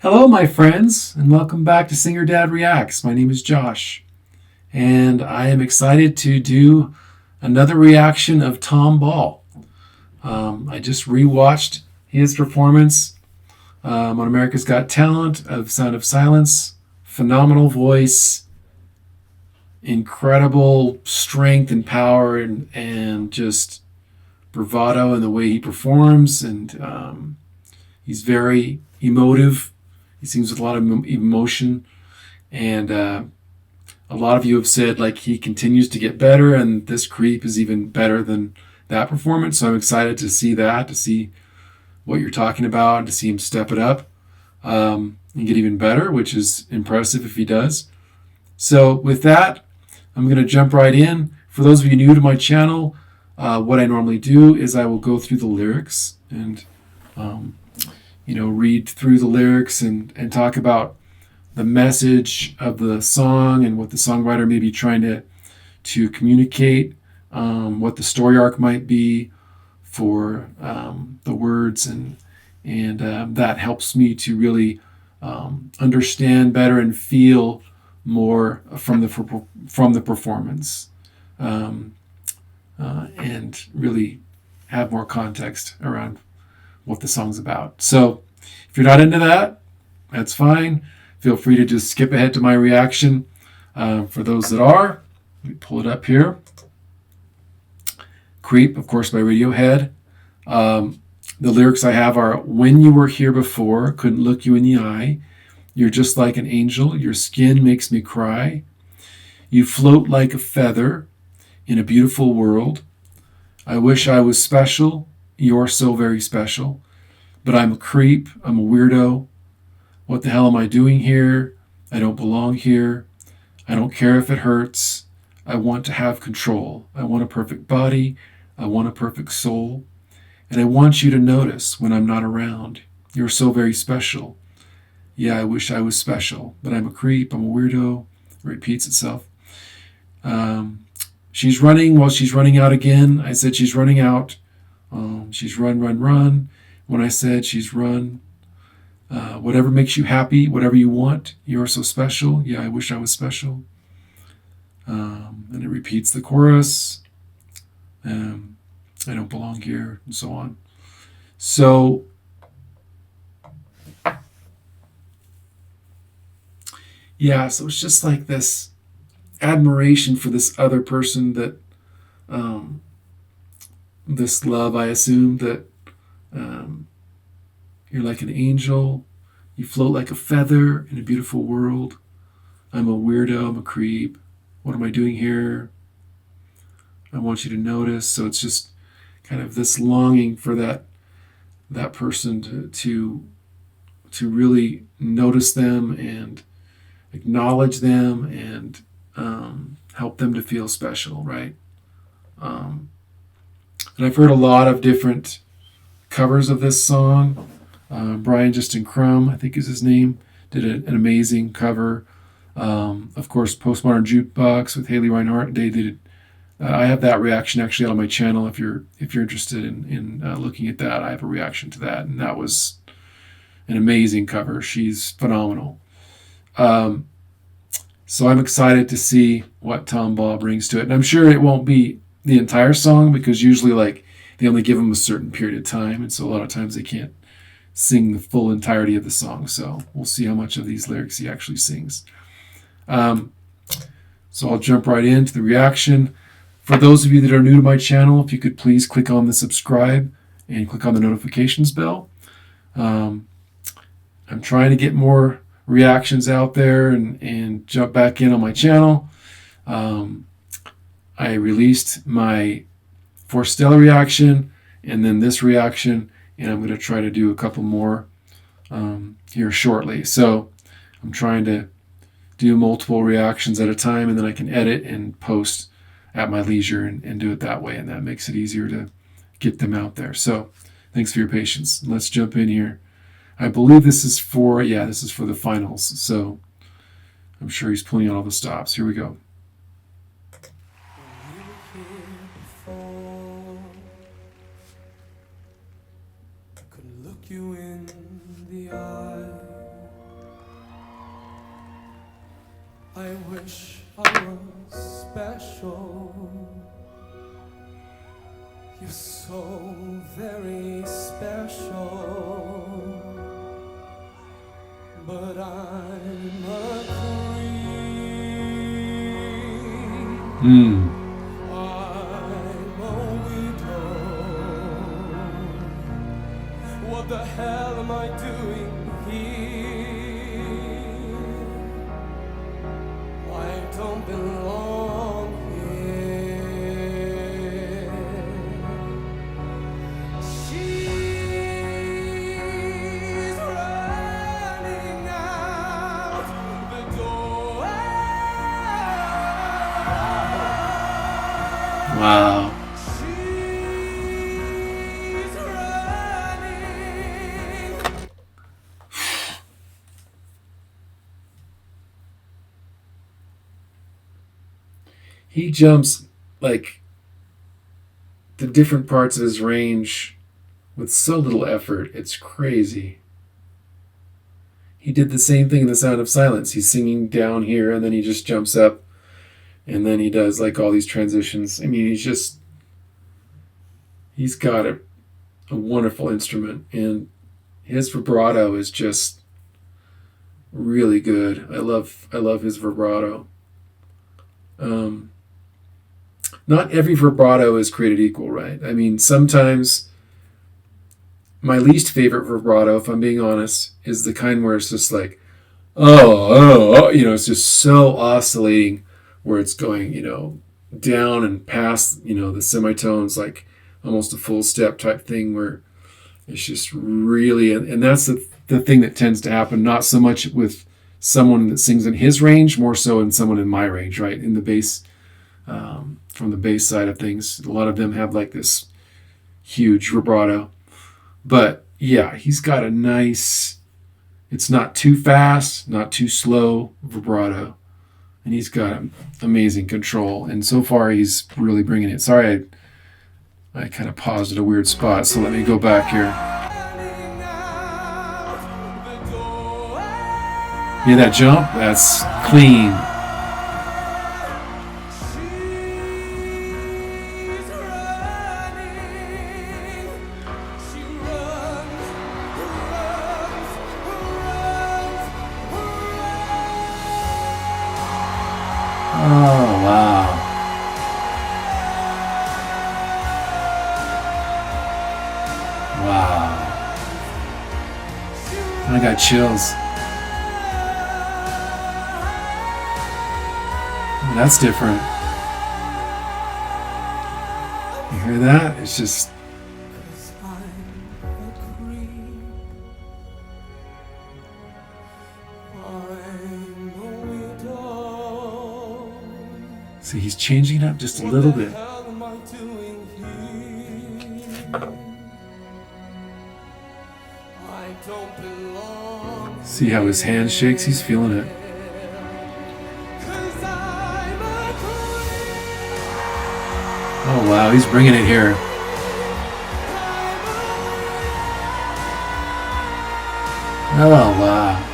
Hello, my friends, and welcome back to Singer Dad Reacts. My name is Josh, and I am excited to do another reaction of Tom Ball. I just rewatched his performance on America's Got Talent of Sound of Silence. Phenomenal voice, incredible strength and power, and just bravado in the way he performs. And he's very emotive. He sings with a lot of emotion, and a lot of you have said like he continues to get better, and this creep is even better than that performance. So I'm excited to see that, to see what you're talking about, and to see him step it up and get even better, which is impressive if he does. So with that, I'm going to jump right in. For those of you new to my channel, what I normally do is I will go through the lyrics and read through the lyrics and talk about the message of the song and what the songwriter may be trying to communicate, what the story arc might be for the words, and that helps me to really understand better and feel more from the performance, and really have more context around what the song's about. So if you're not into that, that's fine. Feel free to just skip ahead to my reaction. For those that are, let me pull it up here. Creep, of course, by Radiohead. The lyrics I have are, when you were here before, couldn't look you in the eye. You're just like an angel. Your skin makes me cry. You float like a feather in a beautiful world. I wish I was special. You're so very special. But I'm a creep. I'm a weirdo. What the hell am I doing here? I don't belong here. I don't care if it hurts. I want to have control. I want a perfect body. I want a perfect soul. And I want you to notice when I'm not around. You're so very special. Yeah, I wish I was special, but I'm a creep. I'm a weirdo. It repeats itself. She's running. Well, she's running out again. I said she's running out. She's run, run, run. When I said she's run. Whatever makes you happy, whatever you want, you're so special. Yeah, I wish I was special. And it repeats the chorus. I don't belong here, and so on. So, yeah, so it's just like this admiration for this other person, that this love, I assume, that you're like an angel. You float like a feather in a beautiful world. I'm a weirdo. I'm a creep. What am I doing here? I want you to notice. So it's just kind of this longing for that person to really notice them and acknowledge them and help them to feel special, right? And I've heard a lot of different covers of this song. Brian Justin Crumb, I think is his name, did an amazing cover. Of course, Postmodern Jukebox with Haley Reinhart. They did. I have that reaction actually on my channel. If you're interested in looking at that, I have a reaction to that, and that was an amazing cover. She's phenomenal. So I'm excited to see what Tom Ball brings to it, and I'm sure it won't be the entire song, because usually like they only give them a certain period of time, and so a lot of times they can't sing the full entirety of the song. So we'll see how much of these lyrics he actually sings. So I'll jump right into the reaction. For those of you that are new to my channel, if you could please click on the subscribe and click on the notifications bell. I'm trying to get more reactions out there and jump back in on my channel. I released my Forstella reaction and then this reaction, and I'm going to try to do a couple more here shortly. So I'm trying to do multiple reactions at a time, and then I can edit and post at my leisure and do it that way, and that makes it easier to get them out there. So thanks for your patience. Let's jump in here. I believe this is for the finals, so I'm sure he's pulling out all the stops. Here we go. Couldn't look you in the eye. special. You're so very special. But I'm a queen. I'm a widow. What the hell am I doing here? I don't belong here. She's running out the door. Wow. She's running. He jumps like the different parts of his range with so little effort. It's crazy. He did the same thing in The Sound of Silence. He's singing down here and then he just jumps up and then he does like all these transitions. I mean, he's got a wonderful instrument, and his vibrato is just really good. I love his vibrato. Not every vibrato is created equal, right? I mean, sometimes my least favorite vibrato, if I'm being honest, is the kind where it's just like, oh, it's just so oscillating, where it's going, down and past, the semitones, like almost a full step type thing, where it's just really, and that's the thing that tends to happen, not so much with someone that sings in his range, more so in someone in my range, right? In the bass, from the bass side of things, a lot of them have like this huge vibrato. But yeah, he's got a nice, it's not too fast, not too slow vibrato. And he's got amazing control. And so far, he's really bringing it. Sorry, I kind of paused at a weird spot, so let me go back here. Hear that jump? That's clean. Oh, wow. Wow. I got chills. That's different. You hear that? It's just... See, he's changing it up just a little bit. See how his hand shakes? He's feeling it. Oh wow, he's bringing it here. Oh wow.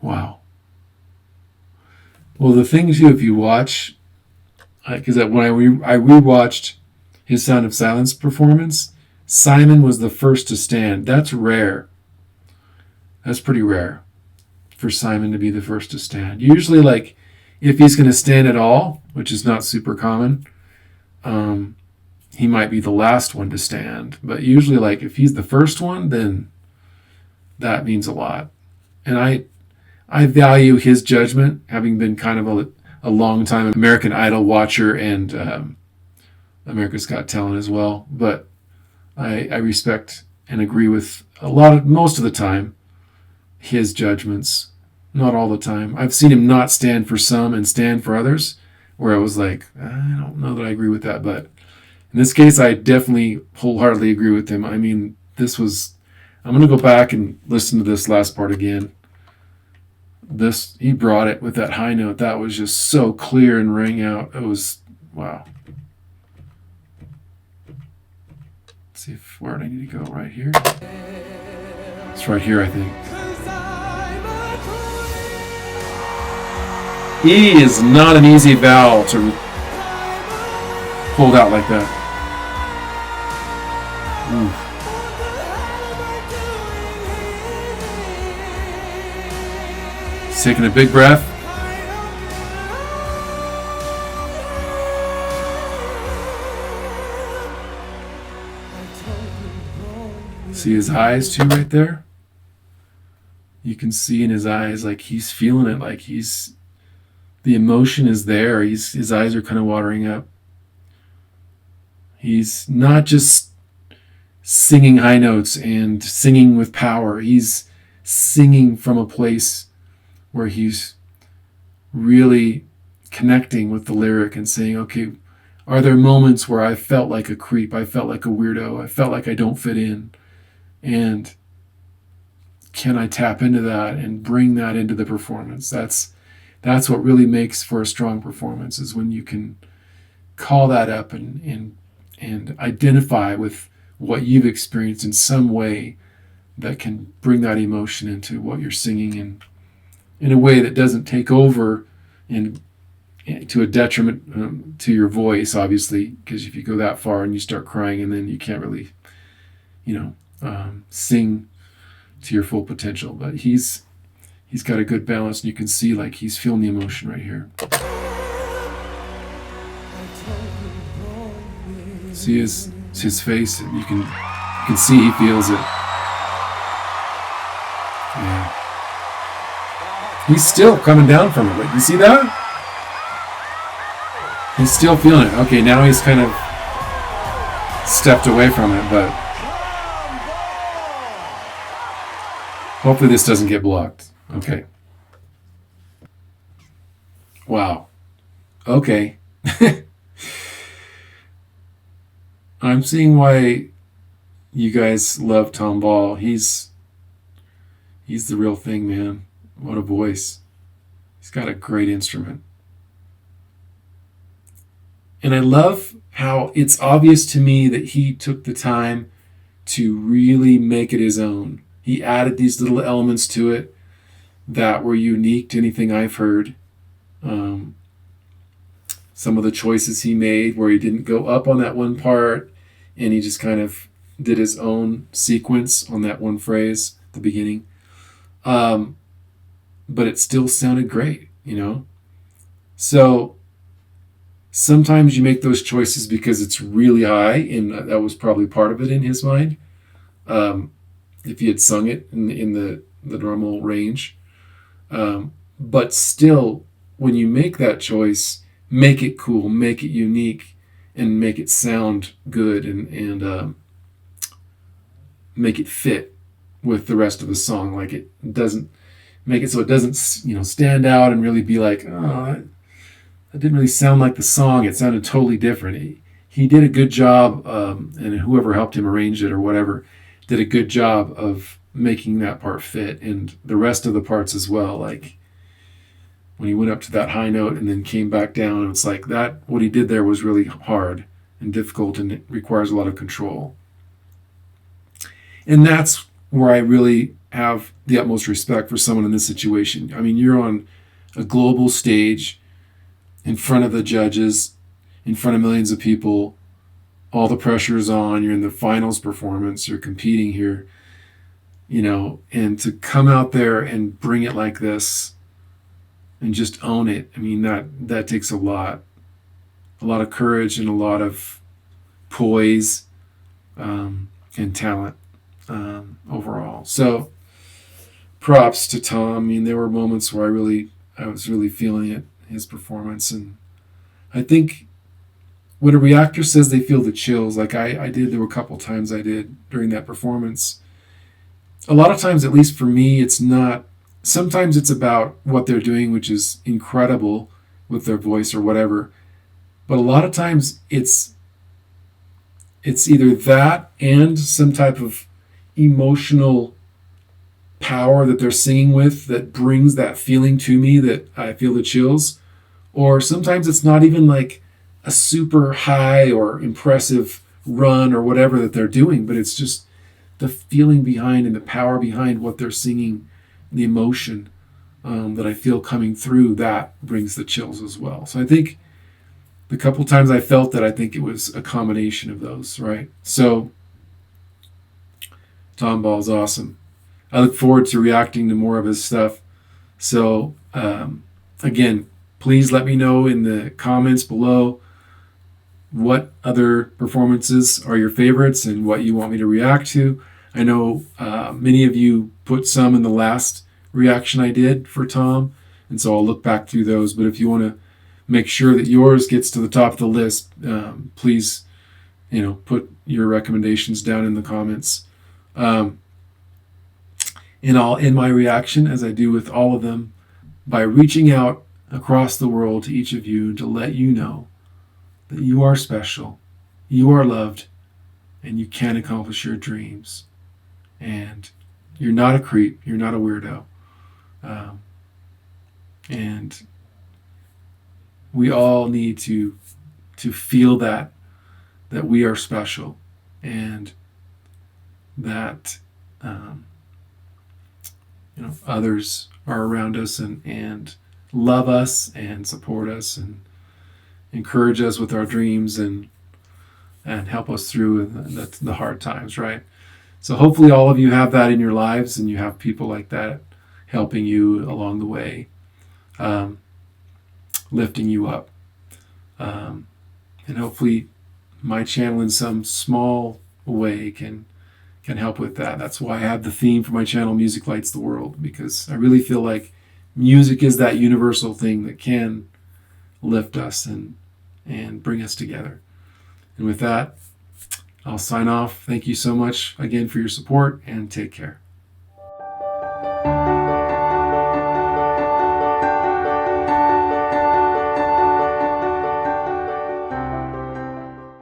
Wow. Well, the thing too, if you watch, because when I rewatched his Sound of Silence performance, Simon was the first to stand. That's rare. That's pretty rare for Simon to be the first to stand. Usually, like, if he's going to stand at all, which is not super common, he might be the last one to stand. But usually, like, if he's the first one, then that means a lot. And I value his judgment, having been kind of a long time American Idol watcher and America's Got Talent as well. But I respect and agree with most of the time, his judgments. Not all the time. I've seen him not stand for some and stand for others, where I was like, I don't know that I agree with that. But in this case, I definitely wholeheartedly agree with him. I mean, this was I'm going to go back and listen to this last part again. He brought it with that high note. That was just so clear and rang out. It was, wow. Let's see where do I need to go? Right here? It's right here, I think. E is not an easy vowel to hold out like that. He's taking a big breath. See his eyes too right there? You can see in his eyes like he's feeling it, like the emotion is there. His eyes are kind of watering up. He's not just singing high notes and singing with power. He's singing from a place where he's really connecting with the lyric and saying, okay, are there moments where I felt like a creep? I felt like a weirdo. I felt like I don't fit in. And can I tap into that and bring that into the performance? That's what really makes for a strong performance, is when you can call that up and identify with what you've experienced in some way that can bring that emotion into what you're singing, and in a way that doesn't take over and to a detriment to your voice, obviously, because if you go that far and you start crying, and then you can't really, sing to your full potential. But he's got a good balance, and you can see like he's feeling the emotion right here. See his face, and you can see he feels it. Yeah. He's still coming down from it. Like, you see that? He's still feeling it. Okay, now he's kind of stepped away from it, but hopefully this doesn't get blocked. Okay. Wow. Okay. I'm seeing why you guys love Tom Ball. He's the real thing, man. What a voice. He's got a great instrument. And I love how it's obvious to me that he took the time to really make it his own. He added these little elements to it that were unique to anything I've heard. Some of the choices he made, where he didn't go up on that one part and he just kind of did his own sequence on that one phrase at the beginning. But it still sounded great, So sometimes you make those choices because it's really high, and that was probably part of it in his mind. If he had sung it in the normal range. But still, when you make that choice, make it cool, make it unique, and make it sound good, and make it fit with the rest of the song. Like, it doesn't make it so it doesn't, stand out and really be like, oh, that didn't really sound like the song. It sounded totally different. He did a good job, and whoever helped him arrange it or whatever did a good job of making that part fit, and the rest of the parts as well. Like, when he went up to that high note and then came back down, it's like that, what he did there was really hard and difficult, and it requires a lot of control. And that's where I really have the utmost respect for someone in this situation. I mean, you're on a global stage in front of the judges, in front of millions of people. All the pressure is on. You're in the finals performance. You're competing here, and to come out there and bring it like this and just own it. I mean, that takes a lot of courage and a lot of poise, and talent, overall. So props to Tom. I mean, there were moments where I was really feeling it, his performance. And I think when a reactor says they feel the chills, like I did, there were a couple times I did during that performance. A lot of times, at least for me, it's not. Sometimes it's about what they're doing, which is incredible with their voice or whatever. But a lot of times it's either that and some type of emotional power that they're singing with that brings that feeling to me that I feel the chills. Or sometimes it's not even like a super high or impressive run or whatever that they're doing, but it's just the feeling behind and the power behind what they're singing, the emotion that I feel coming through, that brings the chills as well. So I think the couple times I felt that, I think it was a combination of those, right? So Tom Ball's awesome. I look forward to reacting to more of his stuff. So again, please let me know in the comments below what other performances are your favorites and what you want me to react to. I know many of you put some in the last reaction I did for Tom, and so I'll look back through those. But if you want to make sure that yours gets to the top of the list, please, put your recommendations down in the comments. And I'll end my reaction, as I do with all of them, by reaching out across the world to each of you to let you know that you are special, you are loved, and you can accomplish your dreams. And you're not a creep, you're not a weirdo. And we all need to feel that we are special, and that others are around us and love us and support us and encourage us with our dreams and help us through the hard times, right? So hopefully all of you have that in your lives, and you have people like that helping you along the way, lifting you up. And hopefully my channel in some small way can help with that. That's why I have the theme for my channel, Music Lights the World, because I really feel like music is that universal thing that can lift us and bring us together. And with that, I'll sign off. Thank you so much again for your support, and take care.